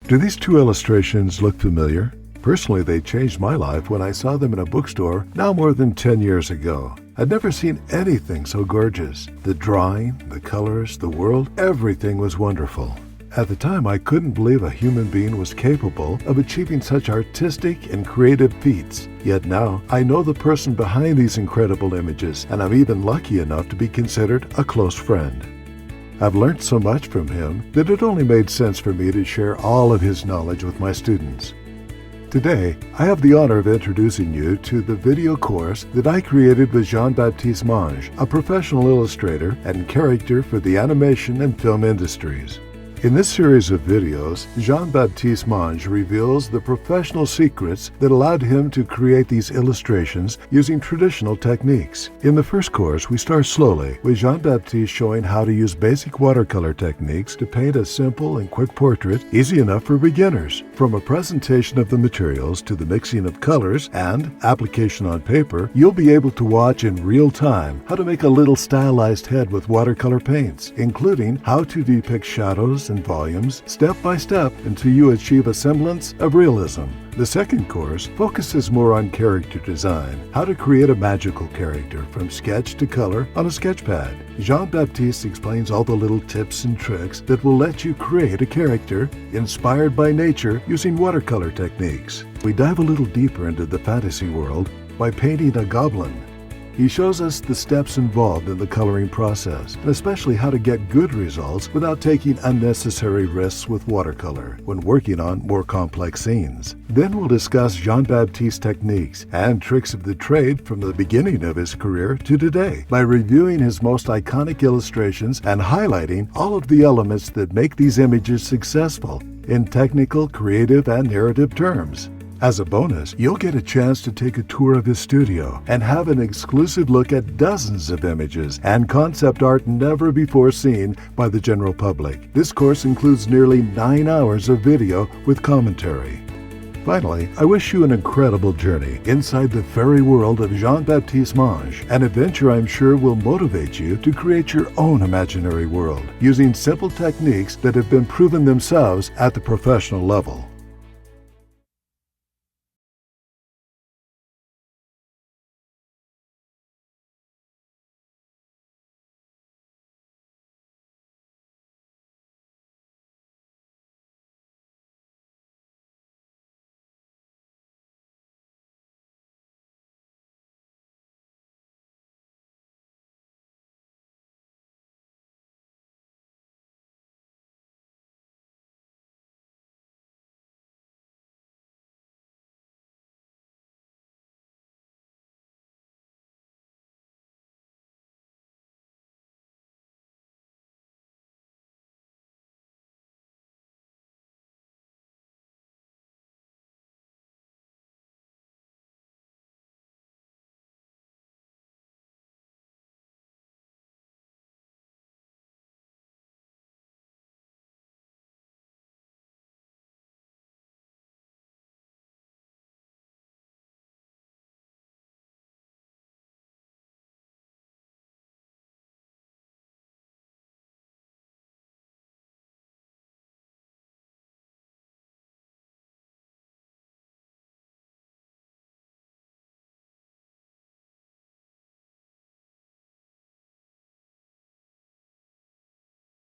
Do these two illustrations look familiar? Personally, they changed my life when I saw them in a bookstore now more than 10 years ago. I'd never seen anything so gorgeous. The drawing, the colors, the world, everything was wonderful. At the time, I couldn't believe a human being was capable of achieving such artistic and creative feats. Yet now, I know the person behind these incredible images, and I'm even lucky enough to be considered a close friend. I've learned so much from him that it only made sense for me to share all of his knowledge with my students. Today, I have the honor of introducing you to the video course that I created with Jean-Baptiste Monge, a professional illustrator and character for the animation and film industries. In this series of videos, Jean-Baptiste Monge reveals the professional secrets that allowed him to create these illustrations using traditional techniques. In the first course, we start slowly, with Jean-Baptiste showing how to use basic watercolor techniques to paint a simple and quick portrait, easy enough for beginners. From a presentation of the materials to the mixing of colors and application on paper, you'll be able to watch in real time how to make a little stylized head with watercolor paints, including how to depict shadows and volumes step by step until you achieve a semblance of realism. The second course focuses more on character design, how to create a magical character from sketch to color on a sketch pad. Jean-Baptiste explains all the little tips and tricks that will let you create a character inspired by nature using watercolor techniques. We dive a little deeper into the fantasy world by painting a goblin. He shows us the steps involved in the coloring process, and especially how to get good results without taking unnecessary risks with watercolor when working on more complex scenes. Then we'll discuss Jean-Baptiste's techniques and tricks of the trade from the beginning of his career to today by reviewing his most iconic illustrations and highlighting all of the elements that make these images successful in technical, creative, and narrative terms. As a bonus, you'll get a chance to take a tour of his studio and have an exclusive look at dozens of images and concept art never before seen by the general public. This course includes nearly 9 hours of video with commentary. Finally, I wish you an incredible journey inside the fairy world of Jean-Baptiste Monge, an adventure I'm sure will motivate you to create your own imaginary world using simple techniques that have been proven themselves at the professional level.